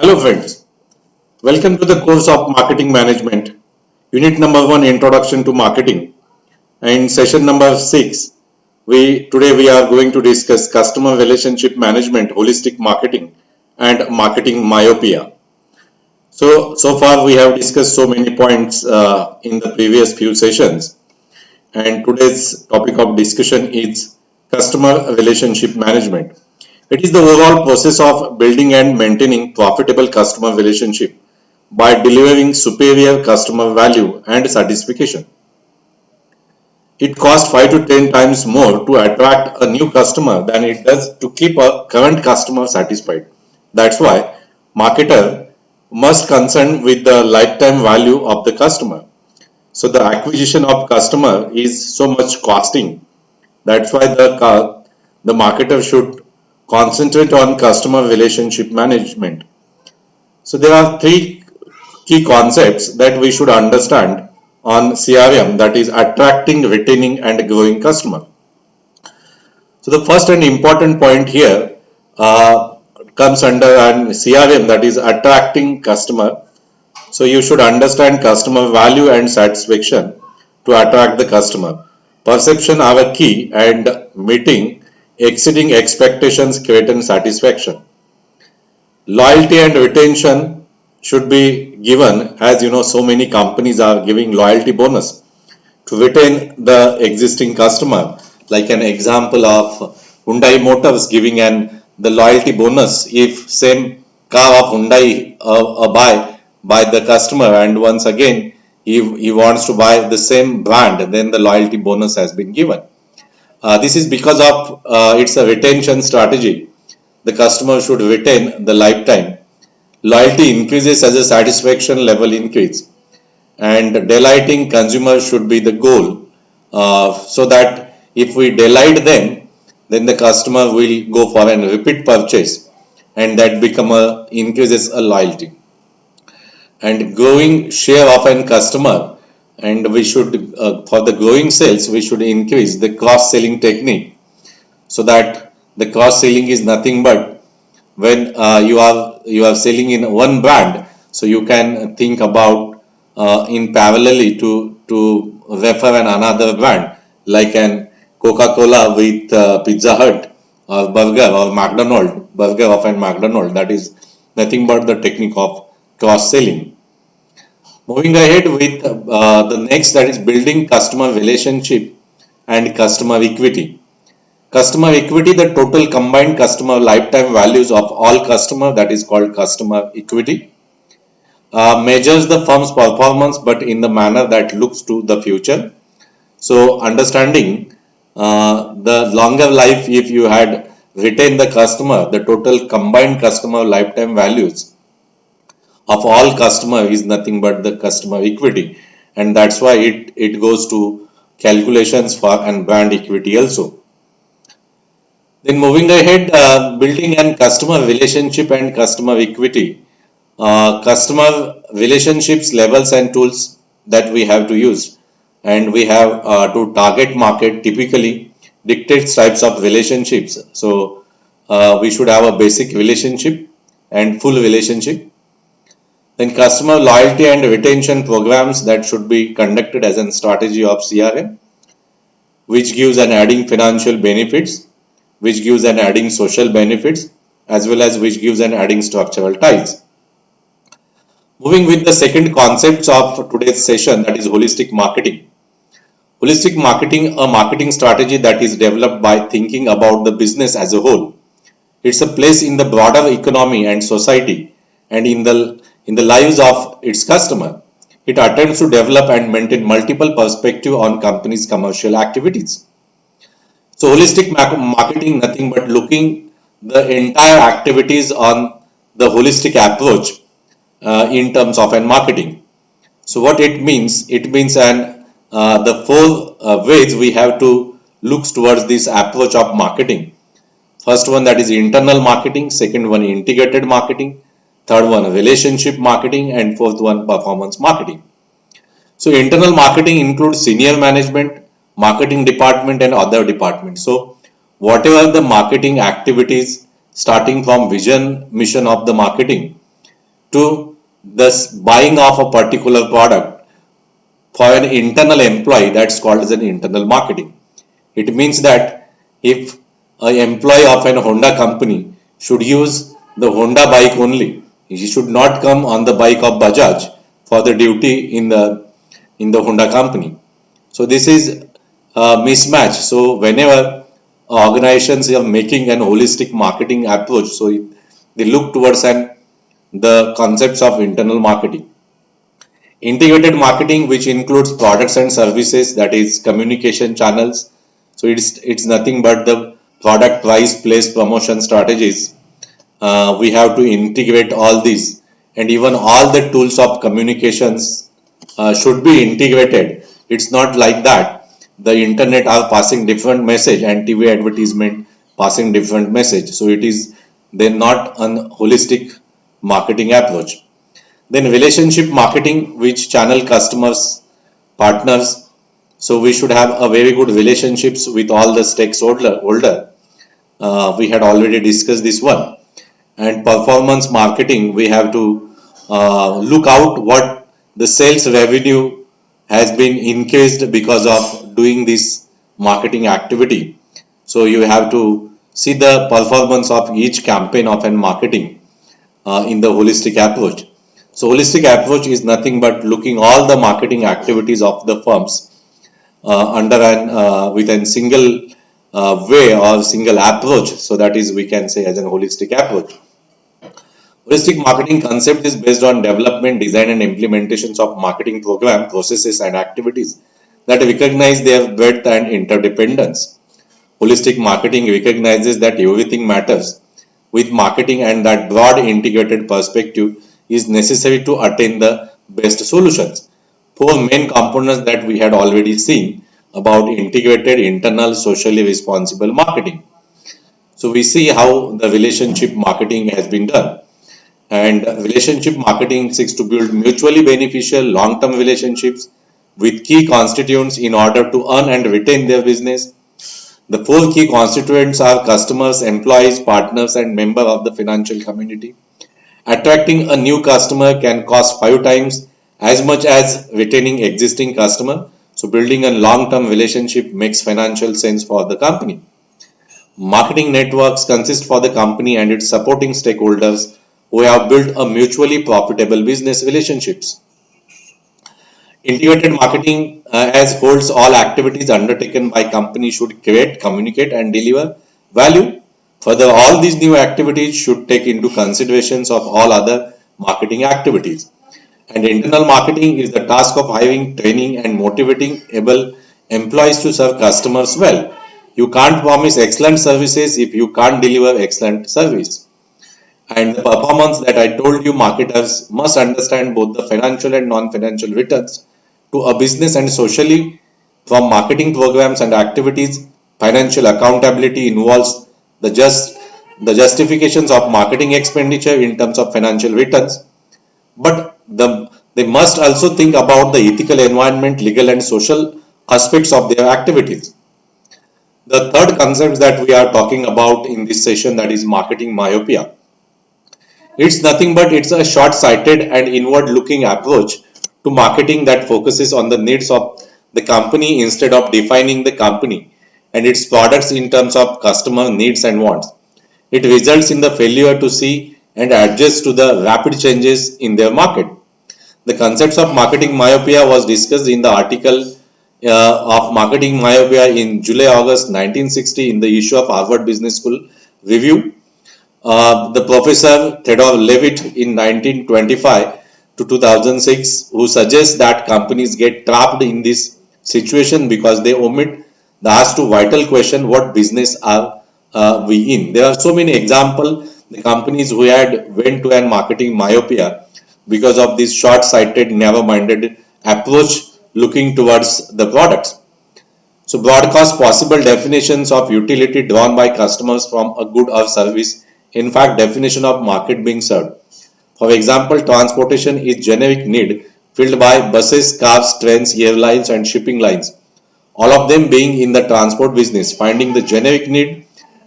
Hello friends, welcome to the course of Marketing Management, Unit number 1 Introduction to Marketing. And session number 6, today we are going to discuss Customer Relationship Management, Holistic Marketing and Marketing Myopia. So far we have discussed so many points in the previous few sessions, and today's topic of discussion is Customer Relationship Management. It is the overall process of building and maintaining profitable customer relationship by delivering superior customer value and satisfaction. It costs 5 to 10 times more to attract a new customer than it does to keep a current customer satisfied. That's why marketer must concern with the lifetime value of the customer. So the acquisition of customer is so much costing. That's why the marketer should concentrate on customer relationship management. So there are three key concepts that we should understand on CRM, that is attracting, retaining and growing customer. So the first and important point here comes under an CRM, that is attracting customer. So you should understand customer value and satisfaction to attract the customer. Perception are key, and meeting exceeding expectations create satisfaction. Loyalty and retention should be given, as you know, so many companies are giving loyalty bonus to retain the existing customer. Like an example of Hyundai Motors giving the loyalty bonus if same car of Hyundai by the customer, and once again he wants to buy the same brand, then the loyalty bonus has been given. This is because of it's a retention strategy. The customer should retain the lifetime. Loyalty increases as a satisfaction level increase, and delighting consumers should be the goal, so that if we delight them, then the customer will go for a repeat purchase, and that increases a loyalty. And growing share of an customer, and we should for the growing sales we should increase the cross selling technique, so that the cross selling is nothing but when you are selling in one brand, so you can think about in parallelly to refer another brand, like an Coca-Cola with Pizza Hut or burger, or burger of an McDonald. That is nothing but the technique of cross selling. Moving ahead with the next, that is building customer relationship and customer equity. Customer equity, the total combined customer lifetime values of all customers, that is called customer equity, measures the firm's performance but in the manner that looks to the future. So understanding the longer life, if you had retained the customer, the total combined customer lifetime values of all customer is nothing but the customer equity, and that's why it goes to calculations for and brand equity also. Then moving ahead, building an customer relationship and customer equity. Customer relationships levels and tools that we have to use, and we have to target market typically dictates types of relationships. So we should have a basic relationship and full relationship. Then customer loyalty and retention programs that should be conducted as a strategy of CRM, which gives an adding financial benefits, which gives an adding social benefits, as well as which gives an adding structural ties. Moving with the second concepts of today's session, that is holistic marketing. Holistic marketing, a marketing strategy that is developed by thinking about the business as a whole. It's a place in the broader economy and society, and in the lives of its customer. It attempts to develop and maintain multiple perspectives on companies' commercial activities. So holistic marketing, nothing but looking the entire activities on the holistic approach in terms of an marketing. So what it means the four ways we have to look towards this approach of marketing. First one, that is internal marketing. Second one, integrated marketing. Third one, relationship marketing, and fourth one, performance marketing. So internal marketing includes senior management, marketing department and other departments. So whatever the marketing activities, starting from vision, mission of the marketing, to this buying of a particular product for an internal employee, that's called as an internal marketing. It means that if an employee of an Honda company should use the Honda bike only, he should not come on the bike of Bajaj for the duty in the Honda company. So this is a mismatch. So whenever organizations are making an holistic marketing approach, so they look towards the concepts of internal marketing. Integrated marketing, which includes products and services, that is communication channels. So it's nothing but the product, price, place, promotion strategies. We have to integrate all these, and even all the tools of communications should be integrated. It's not like that. The internet are passing different message and TV advertisement passing different message. So it is then not an holistic marketing approach. Then relationship marketing, which channel customers, partners. So we should have a very good relationships with all the stakeholder. We had already discussed this one. And performance marketing, we have to look out what the sales revenue has been increased because of doing this marketing activity. So you have to see the performance of each campaign of an marketing in the holistic approach. So holistic approach is nothing but looking all the marketing activities of the firms under an with a single way or single approach. So that is, we can say, as an holistic approach. Holistic marketing concept is based on development, design and implementations of marketing program, processes and activities that recognize their breadth and interdependence. Holistic marketing recognizes that everything matters with marketing and that broad integrated perspective is necessary to attain the best solutions. Four main components that we had already seen about integrated, internal, socially responsible marketing. So we see how the relationship marketing has been done. And relationship marketing seeks to build mutually beneficial long-term relationships with key constituents in order to earn and retain their business. The four key constituents are customers, employees, partners, and members of the financial community. Attracting a new customer can cost 5 times as much as retaining existing customer. So building a long-term relationship makes financial sense for the company. Marketing networks consist for the company and its supporting stakeholders who have built a mutually profitable business relationships. Integrated marketing as holds all activities undertaken by company should create, communicate and deliver value. Further, all these new activities should take into considerations of all other marketing activities. And internal marketing is the task of hiring, training and motivating able employees to serve customers well. You can't promise excellent services if you can't deliver excellent service. And the performance that I told you, marketers must understand both the financial and non-financial returns to a business and socially from marketing programs and activities. Financial accountability involves the justifications of marketing expenditure in terms of financial returns, but they must also think about the ethical, environment, legal and social aspects of their activities. The third concept that we are talking about in this session, that is marketing myopia. It's nothing but it's a short-sighted and inward-looking approach to marketing that focuses on the needs of the company instead of defining the company and its products in terms of customer needs and wants. It results in the failure to see and adjust to the rapid changes in their market. The concepts of marketing myopia was discussed in the article of marketing myopia in July-August 1960 in the issue of Harvard Business School Review. The professor Theodore Levitt in 1925 to 2006, who suggests that companies get trapped in this situation because they omit the ask to vital question, what business are we in? There are so many examples, the companies who had went to an marketing myopia because of this short-sighted, narrow-minded approach looking towards the products. So broadcast possible definitions of utility drawn by customers from a good or service, in fact definition of market being served. For example, transportation is generic need filled by buses, cars, trains, airlines and shipping lines. All of them being in the transport business, finding the generic need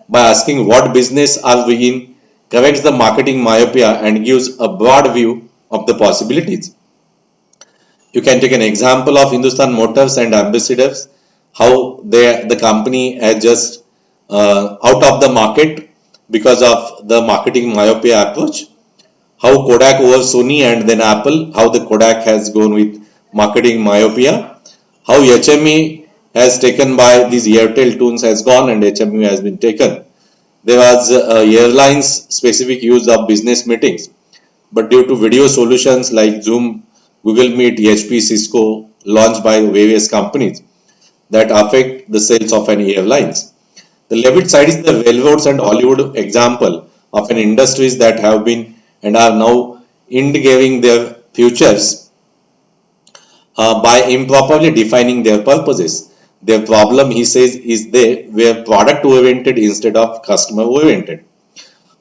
by asking what business are we in corrects the marketing myopia and gives a broad view of the possibilities. You can take an example of Hindustan Motors and Ambassadors, how the company has just out of the market because of the marketing myopia approach. How Kodak over Sony and then Apple, how the Kodak has gone with marketing myopia. How HME has taken by these Airtel tunes has gone and HME has been taken. There was airlines specific use of business meetings, but due to video solutions like Zoom, Google Meet, HP, Cisco launched by various companies that affect the sales of an airlines. The Levitt side is the railroads and Hollywood example of an industries that have been and are now indicating their futures by improperly defining their purposes. Their problem, he says, is they were product oriented instead of customer oriented.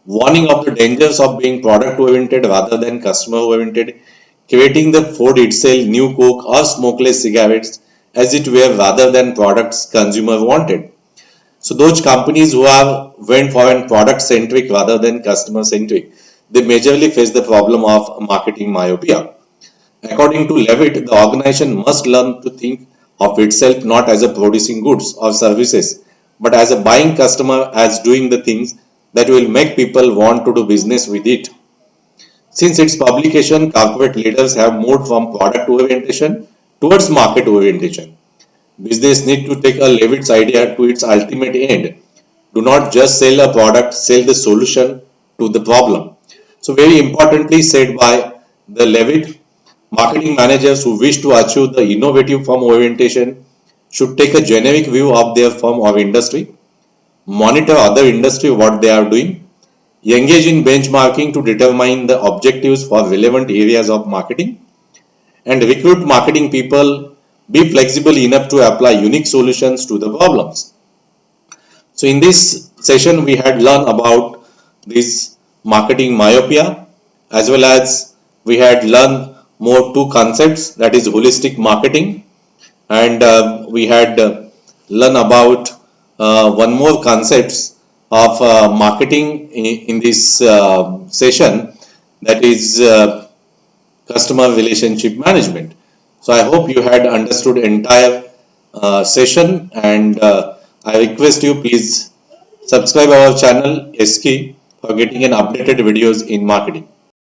Warning of the dangers of being product oriented rather than customer oriented, creating the Ford itself new Coke or smokeless cigarettes as it were rather than products consumer wanted. So those companies who are went for an product centric rather than customer centric, they majorly face the problem of marketing myopia. According to Levitt, the organization must learn to think of itself not as a producing goods or services, but as a buying customer as doing the things that will make people want to do business with it. Since its publication, corporate leaders have moved from product orientation towards market orientation. Business need to take a Levitt's idea to its ultimate end. Do not just sell a product, sell the solution to the problem. So very importantly said by the Levitt, marketing managers who wish to achieve the innovative firm orientation should take a generic view of their firm or industry, monitor other industry what they are doing, engage in benchmarking to determine the objectives for relevant areas of marketing, and recruit marketing people, be flexible enough to apply unique solutions to the problems. So in this session we had learned about this marketing myopia, as well as we had learned more two concepts, that is holistic marketing, and we had learned about one more concepts of marketing in this session, that is customer relationship management. So I hope you had understood entire session, and I request you please subscribe our channel SK for getting an updated videos in marketing.